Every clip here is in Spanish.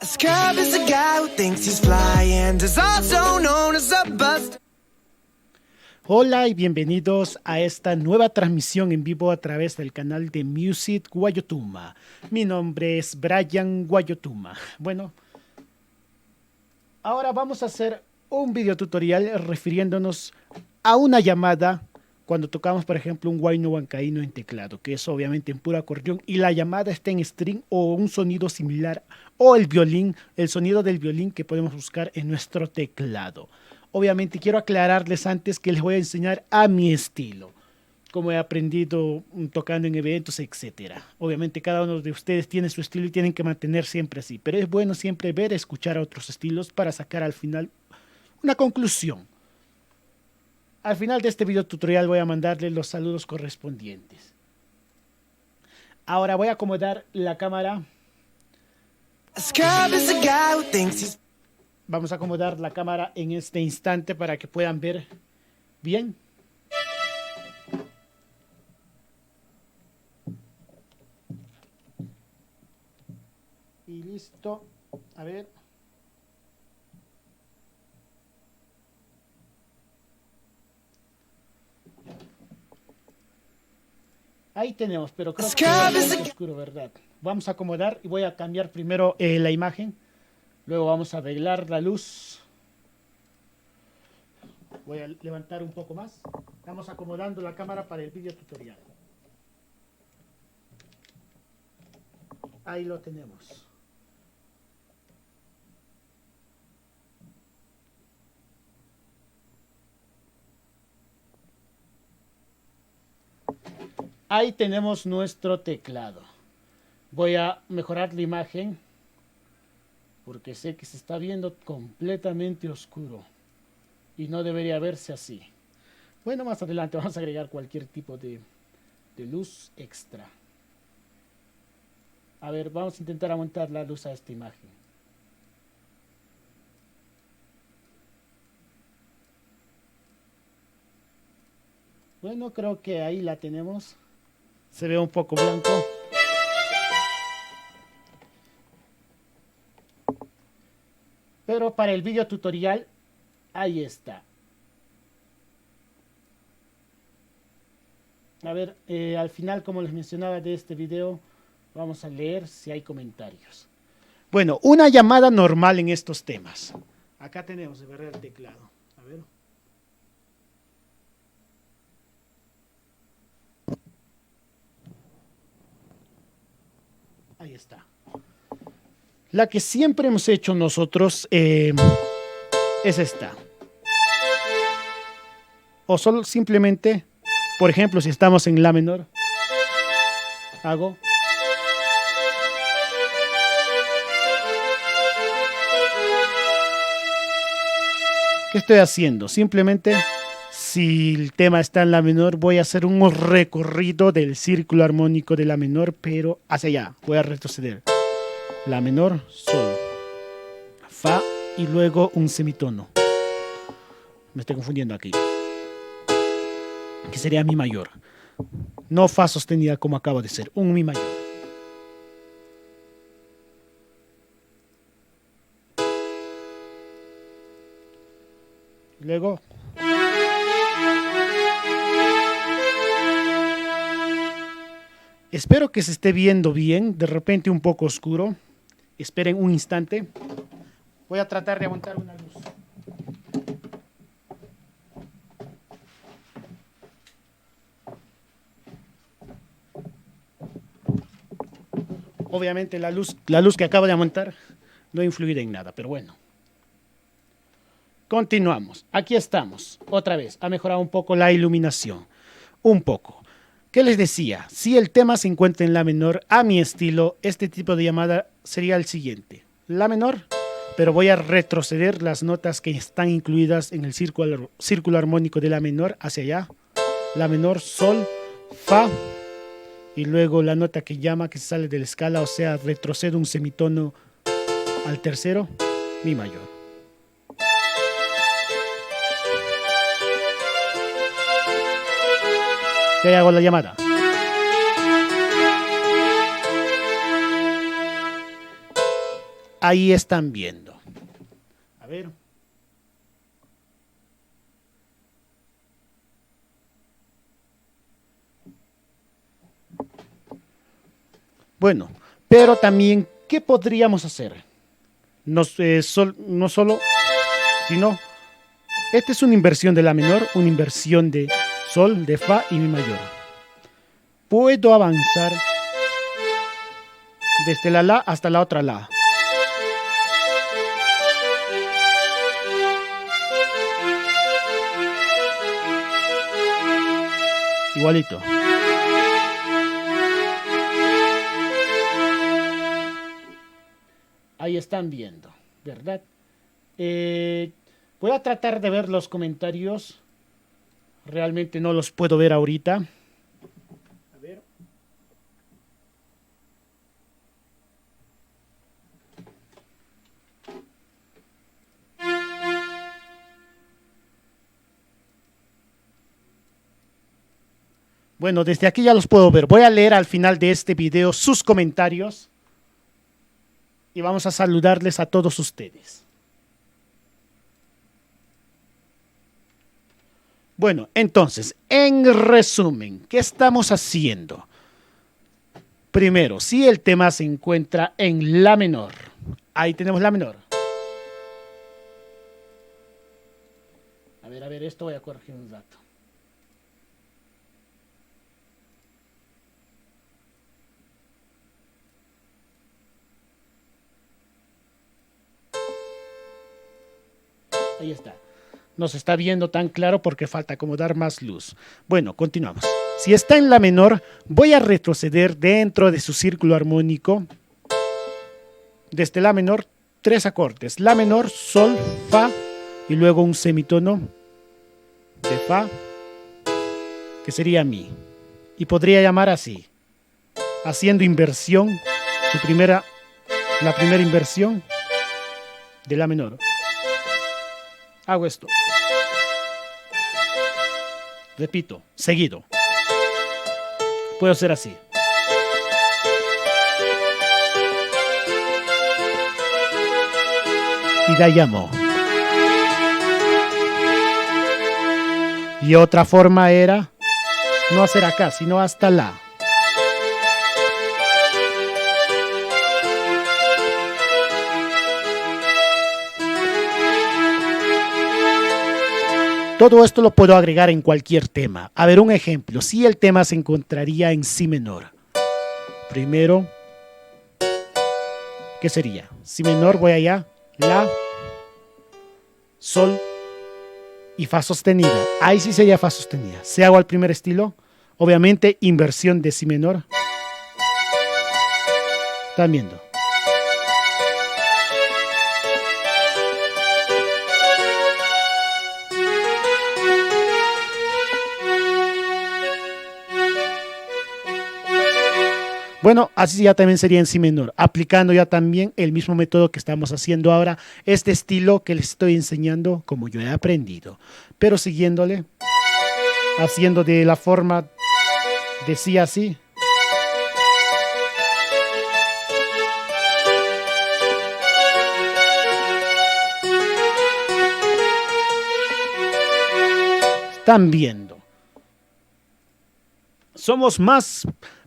A scrub is a guy who thinks he's fly and is also known as a bust. Hola y bienvenidos a esta nueva transmisión en vivo a través del canal de Music Guayotuma. Mi nombre es Brian Guayotuma. Bueno, ahora vamos a hacer un video tutorial refiriéndonos a una llamada cuando tocamos, por ejemplo, un huayno huancaíno en teclado, que es obviamente en puro acordeón, y la llamada está en string o un sonido similar, o el violín, el sonido del violín que podemos buscar en nuestro teclado. Obviamente quiero aclararles antes que les voy a enseñar a mi estilo, como he aprendido tocando en eventos, etcétera. Obviamente cada uno de ustedes tiene su estilo y tienen que mantener siempre así, pero es bueno siempre ver, escuchar a otros estilos para sacar al final una conclusión. Al final de este video tutorial voy a mandarles los saludos correspondientes. Ahora voy a acomodar la cámara. A scrub is a guy who thinks he's Vamos a acomodar la cámara en este instante para que puedan ver bien. Y listo. A ver. Ahí tenemos, pero creo que es oscuro, ¿verdad? Vamos a acomodar y voy a cambiar primero la imagen. Luego vamos a arreglar la luz. Voy a levantar un poco más. Estamos acomodando la cámara para el video tutorial. Ahí lo tenemos. Ahí tenemos nuestro teclado. Voy a mejorar la imagen porque sé que se está viendo completamente oscuro y no debería verse así. Bueno, más adelante vamos a agregar cualquier tipo de luz extra. A ver, vamos a intentar aumentar la luz a esta imagen. Bueno, creo que ahí la tenemos. Se ve un poco blanco. Pero para el video tutorial, ahí está. A ver, al final, como les mencionaba de este video, vamos a leer si hay comentarios. Bueno, una llamada normal en estos temas. Acá tenemos de verdad el teclado. A ver. Ahí está. La que siempre hemos hecho nosotros es esta. O solo simplemente, por ejemplo, si estamos en la menor, hago. ¿Qué estoy haciendo? Simplemente, si el tema está en la menor, voy a hacer un recorrido del círculo armónico de la menor, pero hacia allá. Voy a retroceder. La menor, sol, fa y luego un semitono. Me estoy confundiendo aquí. Que sería mi mayor. No fa sostenida como acaba de ser, un mi mayor. Luego espero que se esté viendo bien, de repente un poco oscuro. Esperen un instante. Voy a tratar de aguantar una luz. Obviamente la luz que acabo de aumentar no influirá en nada, pero bueno. Continuamos. Aquí estamos. Otra vez. Ha mejorado un poco la iluminación. Un poco. ¿Qué les decía? Si el tema se encuentra en la menor, a mi estilo, este tipo de llamada sería el siguiente. La menor, pero voy a retroceder las notas que están incluidas en el círculo armónico de la menor hacia allá. La menor, sol, fa, y luego la nota que llama, que sale de la escala, o sea, retrocedo un semitono al tercero, mi mayor. Y ahí hago la llamada. ahí están viendo. A ver. Bueno, pero también, ¿qué podríamos hacer? No solo, sino, esta es una inversión de la menor, una inversión de sol, de fa y mi mayor. Puedo avanzar desde la hasta la otra la. Igualito. Ahí están viendo, ¿verdad? Voy a tratar de ver los comentarios. Realmente no los puedo ver ahorita. A ver. Bueno, desde aquí ya los puedo ver. Voy a leer al final de este video sus comentarios. Y vamos a saludarles a todos ustedes. Bueno, entonces, en resumen, ¿qué estamos haciendo? Primero, si el tema se encuentra en la menor. Ahí tenemos la menor. A ver, esto voy a corregir un rato. Ahí está. No se está viendo tan claro porque falta como dar más luz. Bueno, continuamos. Si está en la menor, voy a retroceder dentro de su círculo armónico. Desde la menor, 3 acordes. La menor, sol, fa y luego un semitono de fa, que sería mi. Y podría llamar así, haciendo inversión, la primera inversión de la menor. Hago esto. Repito, seguido. Puedo hacer así. Y da llamo. Y otra forma era no hacer acá, sino hasta la. Todo esto lo puedo agregar en cualquier tema. A ver, un ejemplo. Si el tema se encontraría en si menor. Primero, ¿qué sería? Si menor, voy allá. La, sol y fa sostenida. Ahí sí sería fa sostenida. Si hago al primer estilo, obviamente inversión de si menor. ¿Están viendo? Bueno, así ya también sería en si menor, aplicando ya también el mismo método que estamos haciendo ahora, este estilo que les estoy enseñando como yo he aprendido, pero siguiéndole, haciendo de la forma de si así. Están viendo.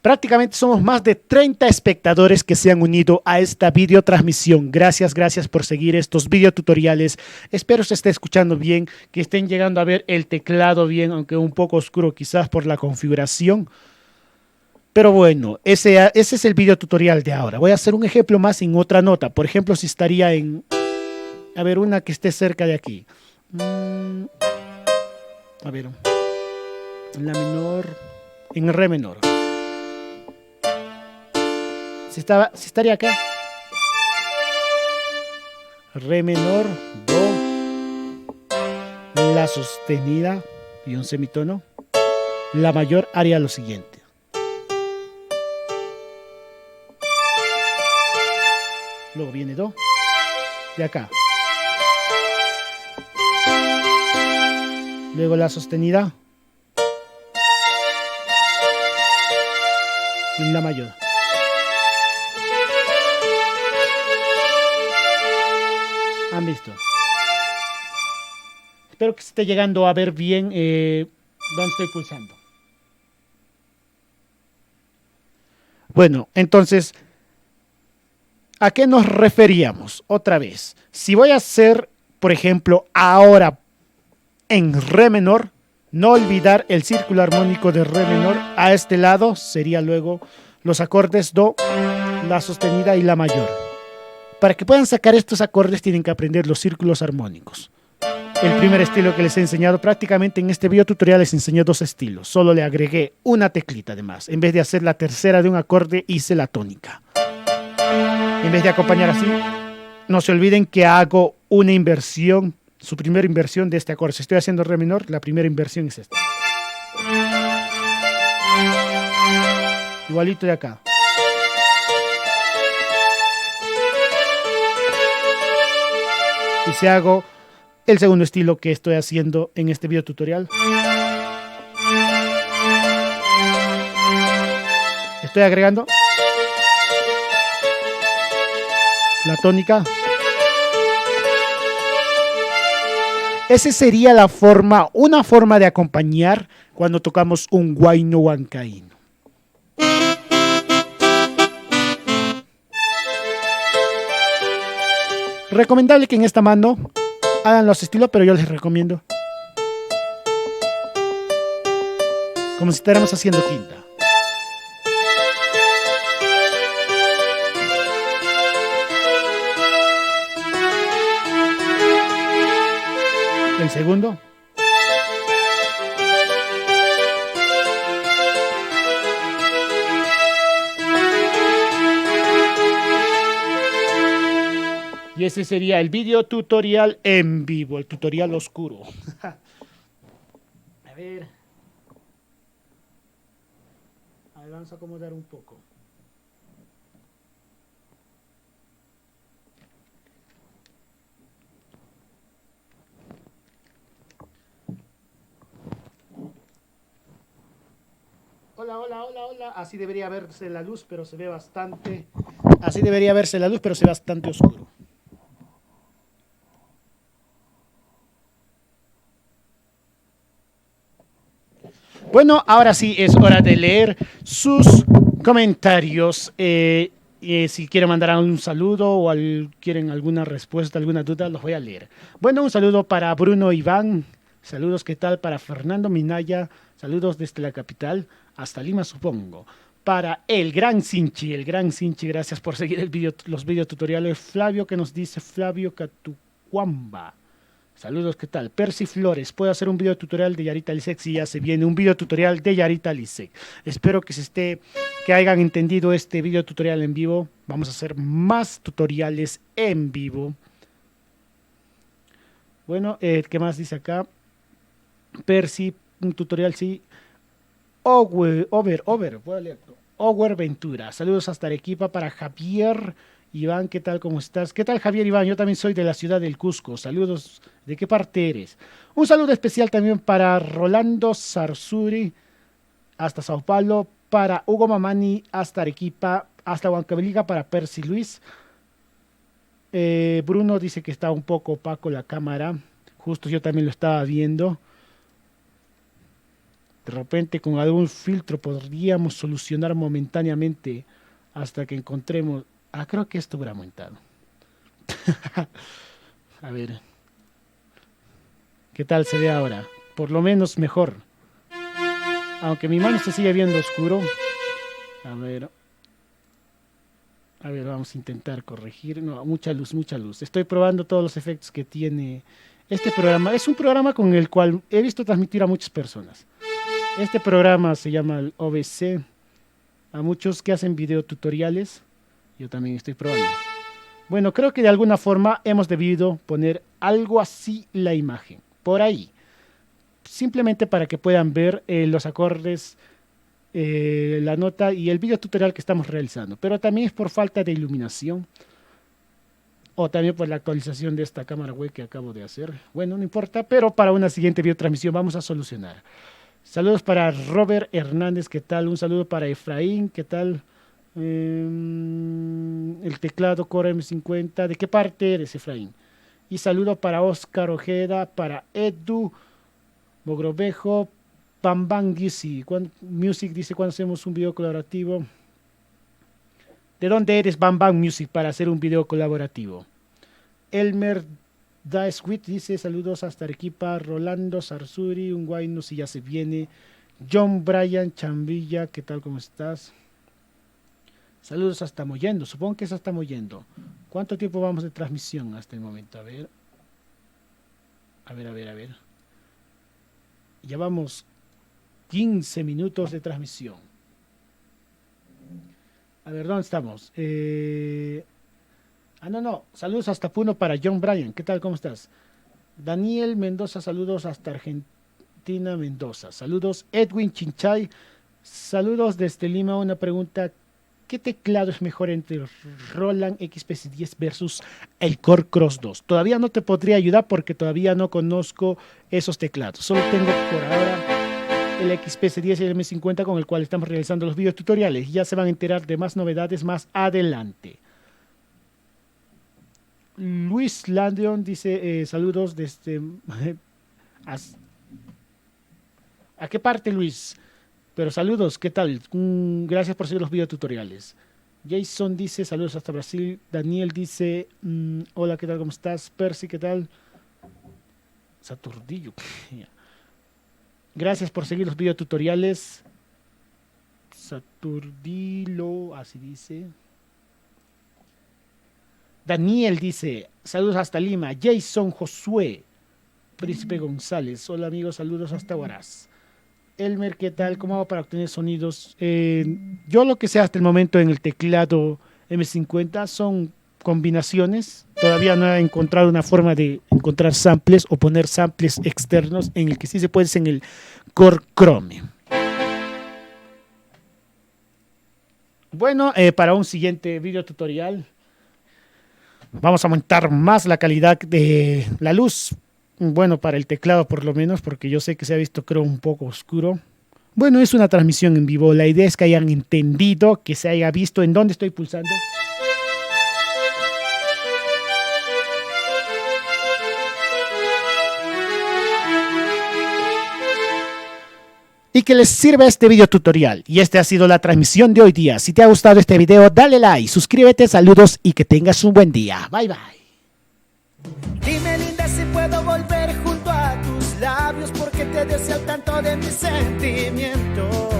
Prácticamente somos más de 30 espectadores que se han unido a esta videotransmisión. Gracias por seguir estos videotutoriales. Espero se esté escuchando bien, que estén llegando a ver el teclado bien, aunque un poco oscuro quizás por la configuración. Pero bueno, ese es el videotutorial de ahora. Voy a hacer un ejemplo más en otra nota. Por ejemplo, si estaría en... A ver, una que esté cerca de aquí. A ver, en la menor... En re menor. Si estaría acá. Re menor, do, la sostenida y un semitono. La mayor haría lo siguiente. Luego viene do. De acá. Luego la sostenida. Y la mayor. ¿Han visto? Espero que se esté llegando a ver bien dónde estoy pulsando. Bueno, entonces, ¿a qué nos referíamos? Otra vez, si voy a hacer, por ejemplo, ahora en re menor, no olvidar el círculo armónico de re menor. A este lado sería luego los acordes do, la sostenida y la mayor. Para que puedan sacar estos acordes tienen que aprender los círculos armónicos. El primer estilo que les he enseñado, prácticamente en este video tutorial les enseñé dos estilos. Solo le agregué una teclita además. En vez de hacer la tercera de un acorde, hice la tónica. En vez de acompañar así, no se olviden que hago una inversión, su primera inversión de este acorde. Si estoy haciendo re menor, la primera inversión es esta. Igualito de acá. Y si hago el segundo estilo que estoy haciendo en este video tutorial. Estoy agregando la tónica. Esa sería la forma, una forma de acompañar cuando tocamos un huayno huancaíno. Recomendable que en esta mano hagan los estilos, pero yo les recomiendo como si estuviéramos haciendo quinta. El segundo. Y ese sería el video tutorial en vivo, el tutorial oscuro. A ver, vamos a acomodar un poco. Hola, hola, hola, hola. Así debería verse la luz, pero se ve bastante. Así debería verse la luz, pero se ve bastante oscuro. Bueno, ahora sí es hora de leer sus comentarios. Si quieren mandar un saludo o quieren alguna respuesta, alguna duda, los voy a leer. Bueno, un saludo para Bruno Iván. Saludos, ¿qué tal? Para Fernando Minaya. Saludos desde la capital hasta Lima, supongo. Para el Gran Sinchi, gracias por seguir los videotutoriales. Flavio, que nos dice Flavio Catucuamba. Saludos, ¿qué tal? Percy Flores, puedo hacer un video tutorial de Yarita Lisek. Sí, ya se viene un video tutorial de Yarita Lisek. Espero que hayan entendido este video tutorial en vivo. Vamos a hacer más tutoriales en vivo. Bueno, ¿qué más dice acá? Percy, un tutorial, sí. Voy a leerlo. Over Ventura, saludos hasta Arequipa para Javier. Iván, ¿qué tal? ¿Cómo estás? ¿Qué tal, Javier Iván? Yo también soy de la ciudad del Cusco. Saludos. ¿De qué parte eres? Un saludo especial también para Rolando Sarsuri, hasta Sao Paulo, para Hugo Mamani, hasta Arequipa, hasta Huancavelica, para Percy Luis. Bruno dice que está un poco opaco la cámara. Justo yo también lo estaba viendo. De repente con algún filtro podríamos solucionar momentáneamente hasta que encontremos... creo que esto hubiera aumentado. A ver. ¿Qué tal se ve ahora? Por lo menos mejor. Aunque mi mano se sigue viendo oscuro. A ver. A ver, vamos a intentar corregir. No, mucha luz, mucha luz. Estoy probando todos los efectos que tiene este programa. Es un programa con el cual he visto transmitir a muchas personas. Este programa se llama el OBC. A muchos que hacen videotutoriales. Yo también estoy probando. Bueno, creo que de alguna forma hemos debido poner algo así la imagen. Por ahí. Simplemente para que puedan ver los acordes, la nota y el video tutorial que estamos realizando. Pero también es por falta de iluminación. O también por la actualización de esta cámara web que acabo de hacer. Bueno, no importa, pero para una siguiente videotransmisión vamos a solucionar. Saludos para Robert Hernández, ¿qué tal? Un saludo para Efraín, ¿qué tal? El teclado Core M50, ¿de qué parte eres, Efraín? Y saludo para Oscar Ojeda, para Edu Mogrovejo, Bambang Music dice cuando hacemos un video colaborativo. ¿De dónde eres Bambang Music para hacer un video colaborativo? Elmer Daeswit dice saludos hasta Arequipa. Rolando Sarsuri, un guayno si ya se viene. John Bryan Chambilla, ¿qué tal? ¿Cómo estás? Saludos hasta Mollendo, supongo que es hasta Mollendo. ¿Cuánto tiempo vamos de transmisión hasta el momento? A ver. Ya vamos 15 minutos de transmisión. A ver, ¿dónde estamos? Saludos hasta Puno para John Bryan. ¿Qué tal? ¿Cómo estás? Daniel Mendoza, saludos hasta Argentina, Mendoza. Saludos, Edwin Chinchay. Saludos desde Lima. Una pregunta. ¿Qué teclado es mejor entre el Roland XPS10 versus el Core Cross 2? Todavía no te podría ayudar porque todavía no conozco esos teclados. Solo tengo por ahora el XPS10 y el M50 con el cual estamos realizando los videos tutoriales. Ya se van a enterar de más novedades más adelante. Luis Landeon dice saludos desde... ¿A qué parte, Luis? Pero saludos, ¿qué tal? Gracias por seguir los videotutoriales. Jason dice saludos hasta Brasil. Daniel dice hola, ¿qué tal? ¿Cómo estás? Percy, ¿qué tal? Saturdillo. Gracias por seguir los videotutoriales. Saturdilo, así dice. Daniel dice saludos hasta Lima. Jason Josué. Príncipe González. Hola amigos, saludos hasta Huaraz. Elmer, ¿qué tal? ¿Cómo hago para obtener sonidos? Yo lo que sé hasta el momento en el teclado M50 son combinaciones. Todavía no he encontrado una forma de encontrar samples o poner samples externos. En el que sí se puede es en el Core Chrome. Bueno, para un siguiente video tutorial vamos a aumentar más la calidad de la luz. Bueno, para el teclado por lo menos, porque yo sé que se ha visto creo un poco oscuro. Bueno, es una transmisión en vivo. La idea es que hayan entendido, que se haya visto en dónde estoy pulsando. Y que les sirva este video tutorial. Y esta ha sido la transmisión de hoy día. Si te ha gustado este video, dale like, suscríbete, saludos y que tengas un buen día. Bye bye. Dime linda si puedo volver junto a tus labios porque te deseo tanto de mis sentimientos.